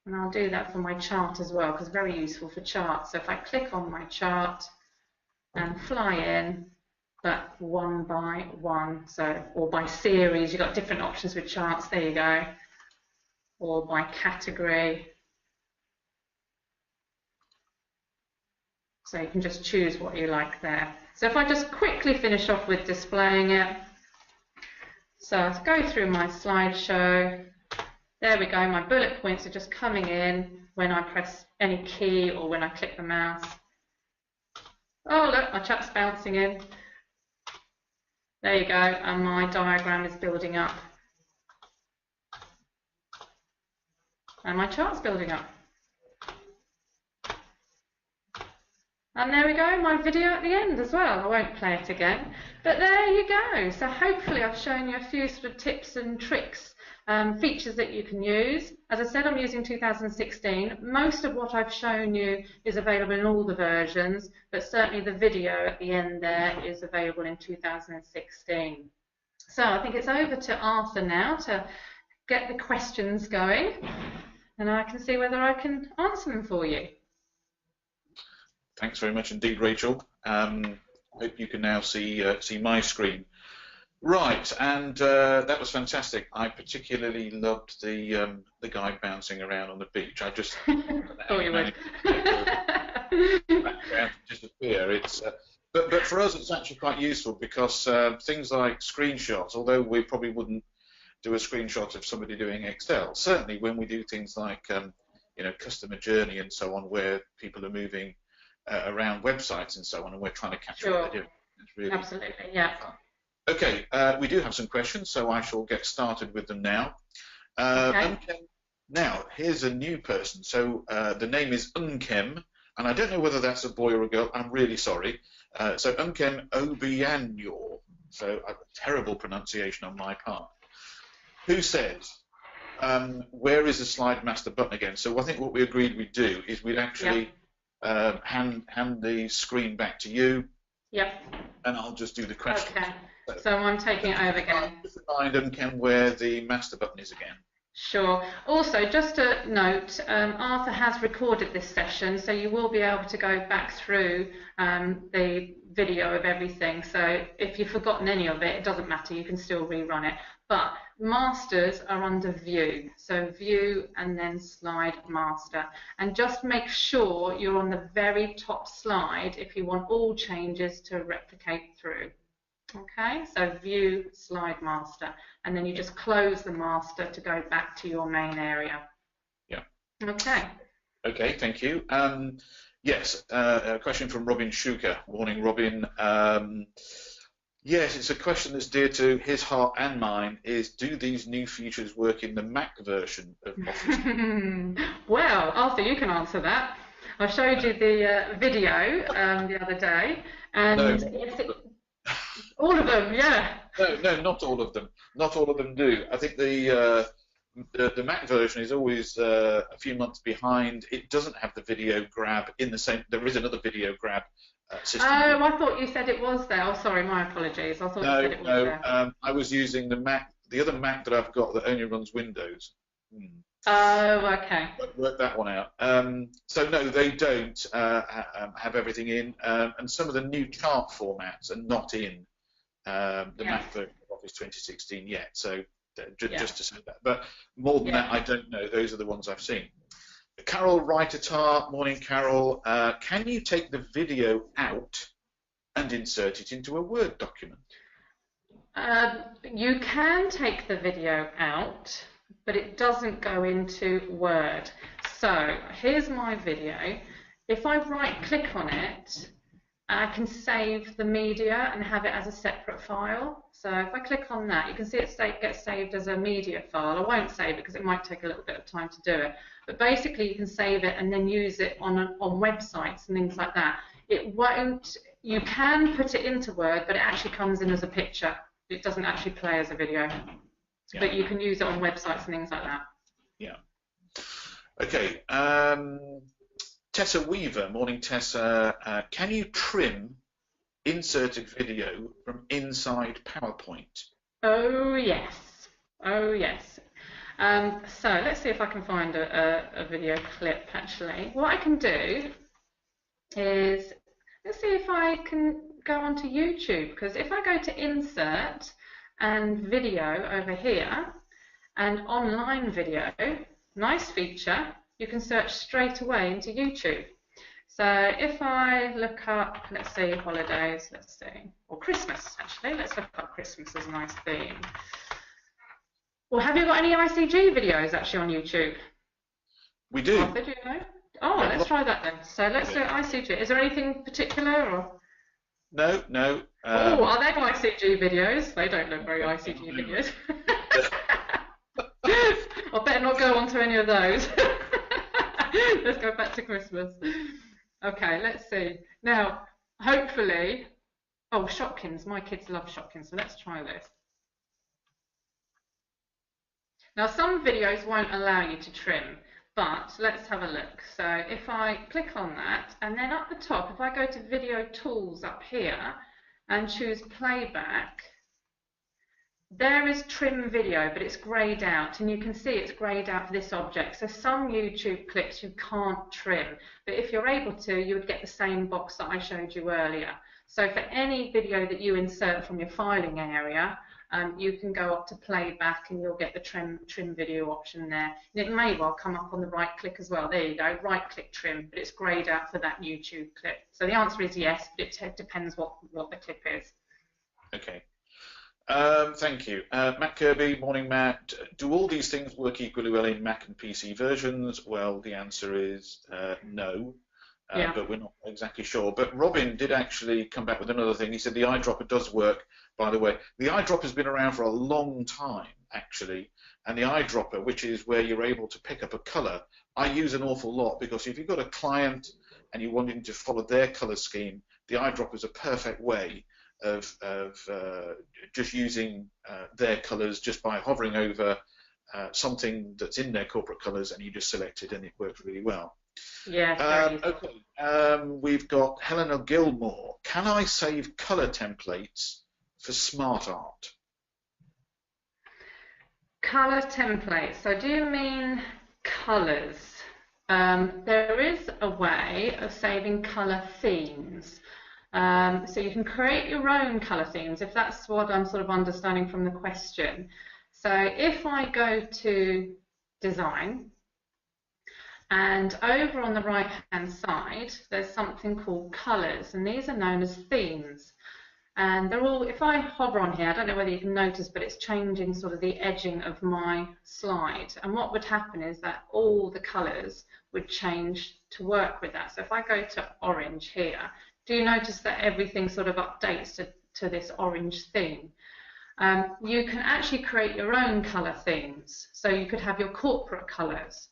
And I'll do that for my chart as well, because it's very useful for charts. So if I click on my chart and fly in, but one by one, so, or by series, you've got different options with charts, there you go, or by category. So you can just choose what you like there. So if I just quickly finish off with displaying it, so I'll go through my slideshow. There we go, my bullet points are just coming in when I press any key or when I click the mouse. Oh look, my chat's bouncing in. There you go, and my diagram is building up. And my chart's building up. And there we go, my video at the end as well. I won't play it again, but there you go. So hopefully I've shown you a few sort of tips and tricks, features that you can use. As I said, I'm using 2016. Most of what I've shown you is available in all the versions, but certainly the video at the end there is available in 2016. So I think it's over to Arthur now to get the questions going, and I can see whether I can answer them for you. Thanks very much indeed, Rachel. Hope you can now see my screen. Right, and that was fantastic. I particularly loved the guy bouncing around on the beach. I just thought you would. Background to disappear. It's but for us, it's actually quite useful because things like screenshots, although we probably wouldn't do a screenshot of somebody doing Excel, certainly when we do things like customer journey and so on, where people are moving around websites and so on, and we're trying to capture what they're doing. It's really absolutely, yeah. fun. Okay, we do have some questions, so I shall get started with them now. Okay. Now, here's a new person. So the name is Unkem, and I don't know whether that's a boy or a girl. I'm really sorry. So Unkem Obianyor, so a terrible pronunciation on my part, who says, where is the Slide Master button again? So I think what we agreed we'd do is we'd actually hand the screen back to you. Yep. And I'll just do the questions. Okay. So I'm taking it over again. Just remind Unkem where the master button is again. Sure. Also, just a note, Arthur has recorded this session, so you will be able to go back through the video of everything. So if you've forgotten any of it, it doesn't matter, you can still rerun it. But masters are under view, so view and then slide master. And just make sure you're on the very top slide if you want all changes to replicate through. Okay, so view, slide master, and then you just close the master to go back to your main area. Yeah. Okay. Okay, thank you. Yes, a question from Robin Shuker. Morning, Robin. Yes, it's a question that's dear to his heart and mine, is do these new features work in the Mac version of Office? Well, Arthur, you can answer that. I showed you the video the other day, and yes, all of them, yeah. No, not all of them. Not all of them do. I think the Mac version is always a few months behind. It doesn't have the video grab in the same. There is another video grab system. Oh, I thought you said it was there. Oh, sorry, my apologies. I thought you said it was there. I was using the Mac, the other Mac that I've got that only runs Windows. Oh, okay. Work that one out. So no, they don't have everything in, and some of the new chart formats are not in the Mac version of Office 2016 yet. So just to say that. But more than that, I don't know. Those are the ones I've seen. Carol Writer-Tar, morning, Carol. Can you take the video out and insert it into a Word document? You can take the video out, but it doesn't go into Word. So here's my video. If I right-click on it, I can save the media and have it as a separate file. So if I click on that, you can see it gets saved as a media file. I won't save it because it might take a little bit of time to do it. But basically, you can save it and then use it on websites and things like that. It won't. You can put it into Word, but it actually comes in as a picture. It doesn't actually play as a video. Yeah. But you can use it on websites and things like that. Yeah. Okay. Tessa Weaver, morning Tessa. Can you trim inserted video from inside PowerPoint? Oh yes. Oh yes. So let's see if I can find a video clip actually. What I can do is, let's see if I can go onto YouTube, because if I go to insert and video over here and online video, nice feature, you can search straight away into YouTube. So if I look up, let's see, holidays, let's see, or Christmas actually, let's look up Christmas as a nice theme. Well, have you got any ICG videos actually on YouTube? We do. Oh, do you know? Oh, let's try that then. So let's do ICG. Is there anything particular or? No. Oh, are they ICG videos? They don't look very ICG videos. I better not go on to any of those. Let's go back to Christmas. Okay, let's see. Now, hopefully, oh, Shopkins. My kids love Shopkins, so let's try this. Now, some videos won't allow you to trim, but let's have a look. So if I click on that, and then up the top, if I go to Video Tools up here and choose Playback, There is trim video, but it's greyed out, and you can see it's greyed out for this object. So some YouTube clips you can't trim, but if you're able to, you would get the same box that I showed you earlier. So for any video that you insert from your filing area, you can go up to playback and you'll get the trim video option there. And it may well come up on the right click as well. There you go, right click trim, but it's greyed out for that YouTube clip. So the answer is yes, but it depends what the clip is. Okay. Thank you. Matt Kirby, morning Matt. Do all these things work equally well in Mac and PC versions? Well, the answer is no, Yeah. but we're not exactly sure. But Robin did actually come back with another thing. He said the eyedropper does work, by the way. The eyedropper has been around for a long time, actually, and the eyedropper, which is where you're able to pick up a color, I use an awful lot because if you've got a client and you're wanting to follow their color scheme, the eyedropper is a perfect way of just using their colours just by hovering over something that's in their corporate colours, and you just select it and it works really well. Yeah. Okay, we've got Helena Gilmore. Can I save colour templates for SmartArt? Colour templates. So do you mean colours? There is a way of saving colour themes. So you can create your own colour themes, if that's what I'm sort of understanding from the question. So if I go to Design, and over on the right-hand side, there's something called Colours, and these are known as themes. And they're all, if I hover on here, I don't know whether you can notice, but it's changing sort of the edging of my slide. And what would happen is that all the colours would change to work with that. So if I go to orange here, do you notice that everything sort of updates to this orange theme? You can actually create your own colour themes. So you could have your corporate colours.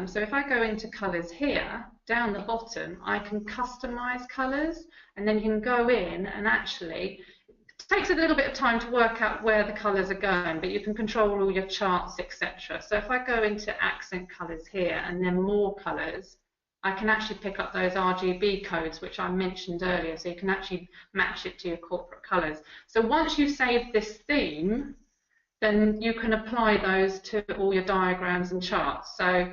So if I go into colours here, down the bottom, I can customise colours, and then you can go in and actually, it takes a little bit of time to work out where the colours are going, but you can control all your charts, etc. So if I go into accent colours here and then more colours, I can actually pick up those RGB codes, which I mentioned earlier, so you can actually match it to your corporate colours. So once you've saved this theme, then you can apply those to all your diagrams and charts. So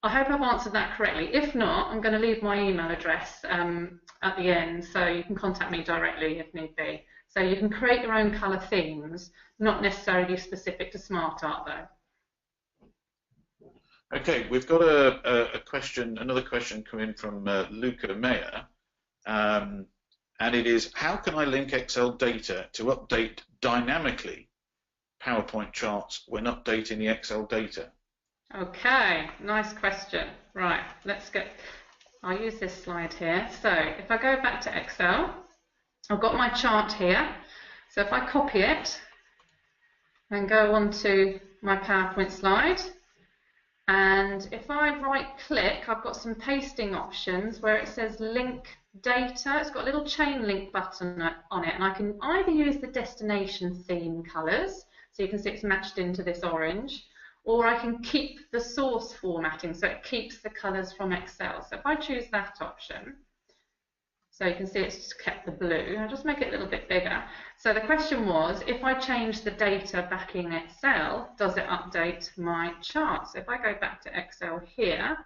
I hope I've answered that correctly. If not, I'm going to leave my email address at the end, so you can contact me directly if need be. So you can create your own colour themes, not necessarily specific to SmartArt though. Okay, we've got a question, another question coming from Luca Mayer, and it is, how can I link Excel data to update dynamically PowerPoint charts when updating the Excel data? Okay, nice question. Right, I'll use this slide here. So if I go back to Excel, I've got my chart here. So if I copy it and go onto my PowerPoint slide, and if I right click, I've got some pasting options where it says link data. It's got a little chain link button on it, and I can either use the destination theme colours, so you can see it's matched into this orange, or I can keep the source formatting, so it keeps the colours from Excel. So if I choose that option, so you can see it's just kept the blue. I'll just make it a little bit bigger. So the question was, if I change the data back in Excel, does it update my charts? So if I go back to Excel here,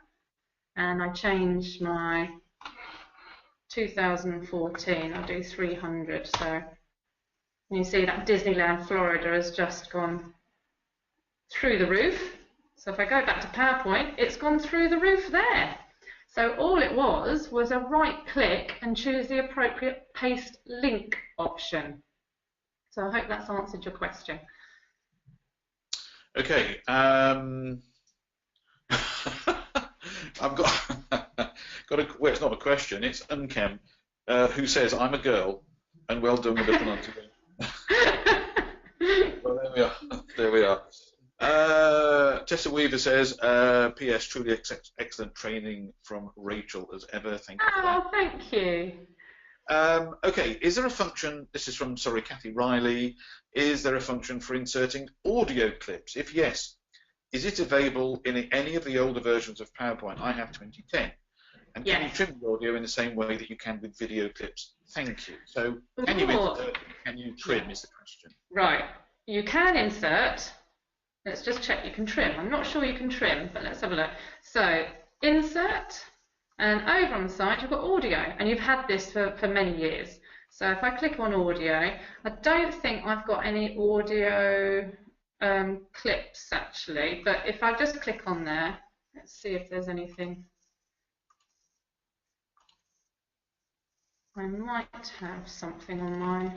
and I change my 2014, I'll do 300. So you see that Disneyland Florida has just gone through the roof. So if I go back to PowerPoint, it's gone through the roof there. So all it was a right click and choose the appropriate paste link option. So I hope that's answered your question. Okay, I've well, it's not a question, it's Unkem, who says, I'm a girl, and well done with the pronunciation. Well, there we are. Tessa Weaver says, P.S. truly excellent training from Rachel as ever. Thank you for that. Oh, thank you. Okay, is there a function, this is from, sorry, Kathy Riley, is there a function for inserting audio clips? If yes, is it available in any of the older versions of PowerPoint? I have 2010. And can you trim the audio in the same way that you can with video clips? Thank you. So, can you insert, can you trim is the question. Right. you can insert. Let's just check you can trim. I'm not sure you can trim, but let's have a look. So insert, and over on the side you've got audio, and you've had this for many years. So if I click on audio, I don't think I've got any audio clips actually, but if I just click on there, let's see if there's anything. I might have something on my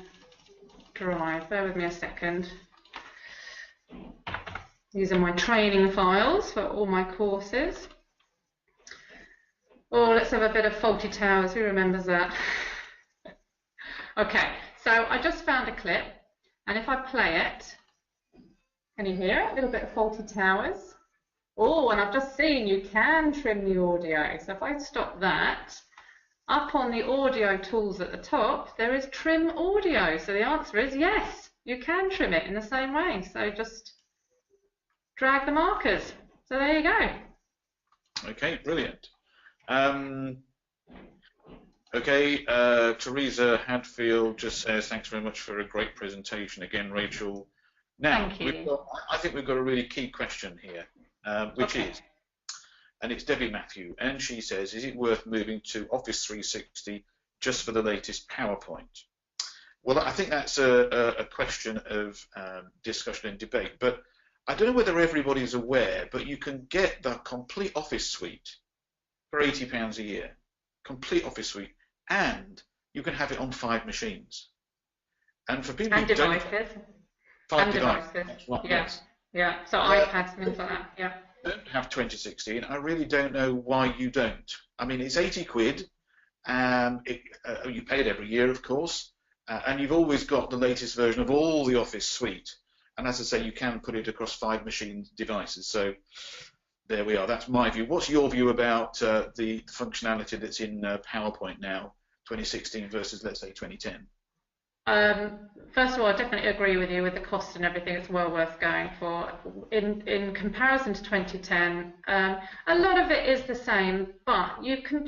drive. Bear with me a second. These are my training files for all my courses. Oh, let's have a bit of Faulty Towers. Who remembers that? Okay, so I just found a clip, and if I play it, can you hear it? A little bit of Faulty Towers. Oh, and I've just seen you can trim the audio. So if I stop that, up on the audio tools at the top, there is trim audio. So the answer is yes, you can trim it in the same way. So just drag the markers. So there you go. Okay, brilliant. Okay, Teresa Hadfield just says, thanks very much for a great presentation. Again, Rachel. Now, Thank you. I think we've got a really key question here, which Okay. is, and it's Debbie Matthew, and she says, is it worth moving to Office 360 just for the latest PowerPoint? Well, I think that's a question of discussion and debate, but I don't know whether everybody's aware, but you can get the complete Office suite for £80 a year, complete Office suite, and you can have it on 5 machines. And for people And who don't, devices. 5 And devices. devices. That's right, Yeah. yes. Yeah. So iPads, things like that. Yeah. Don't have 2016, I really don't know why you don't. I mean, it's 80 quid, you pay it every year, of course, and you've always got the latest version of all the Office suite. And as I say, you can put it across 5 machine devices. So there we are. That's my view. What's your view about the functionality that's in PowerPoint now, 2016 versus, let's say, 2010? First of all, I definitely agree with you with the cost and everything. It's well worth going for. In comparison to 2010, a lot of it is the same, but you can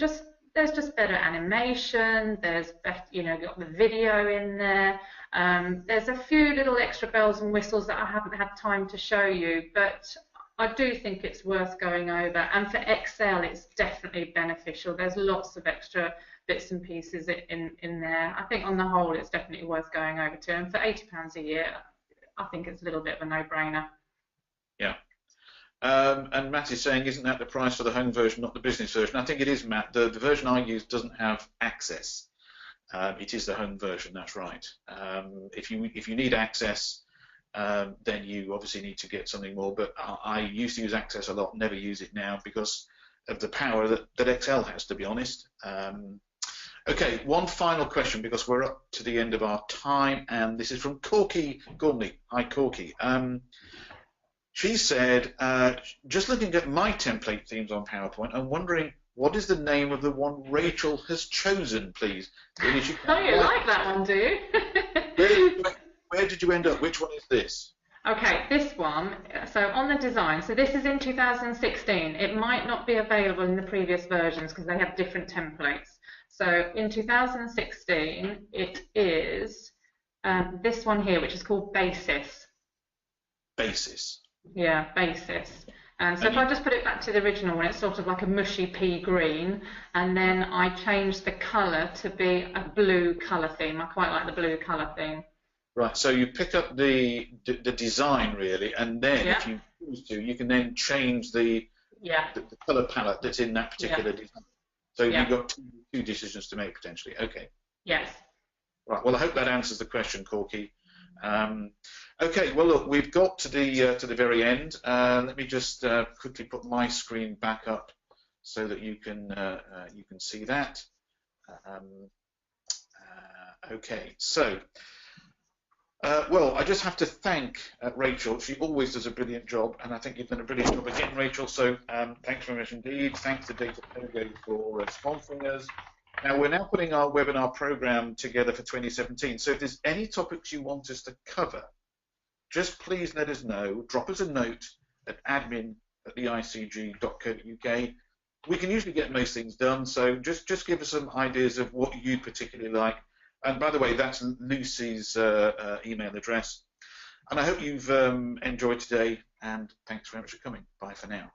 there's just better animation. There's you've got the video in there. There's a few little extra bells and whistles that I haven't had time to show you, but I do think it's worth going over. And for Excel, it's definitely beneficial. There's lots of extra bits and pieces in there. I think on the whole, it's definitely worth going over to. And for £80 a year, I think it's a little bit of a no-brainer. Yeah. And Matt is saying, isn't that the price for the home version, not the business version? I think it is, Matt. The version I use doesn't have access. It is the home version, that's right. If you need access, then you obviously need to get something more. But I used to use access a lot, never use it now because of the power that Excel has, to be honest. Okay, one final question because we're up to the end of our time, and this is from Corky Gormley. Hi, Corky. She said, just looking at my template themes on PowerPoint, I'm wondering what is the name of the one Rachel has chosen, please? Oh, you like that one, do you? Where did you end up? Which one is this? Okay, this one, so on the design, so this is in 2016. It might not be available in the previous versions because they have different templates. So in 2016, it is this one here, which is called Basis. Basis. Yeah, Basis. And so if I just put it back to the original one, it's sort of like a mushy pea green, and then I changed the colour to be a blue colour theme. I quite like the blue colour theme. Right, so you pick up the design really, and then if you choose to, you can then change the colour palette that's in that particular design. So you've got two decisions to make potentially. Okay. Yes. Right. Well, I hope that answers the question, Corky. Okay. Well, look, we've got to the very end. Let me just quickly put my screen back up so that you can see that. Okay. So. Well, I just have to thank Rachel. She always does a brilliant job, and I think you've done a brilliant job again, Rachel. So thanks very much indeed. Thanks to Data Pogo for sponsoring us. Now, we're now putting our webinar program together for 2017. So if there's any topics you want us to cover, just please let us know. Drop us a note at admin@theicg.co.uk. We can usually get most things done, so just give us some ideas of what you particularly like. And by the way, that's Lucy's email address. And I hope you've enjoyed today, and thanks very much for coming. Bye for now.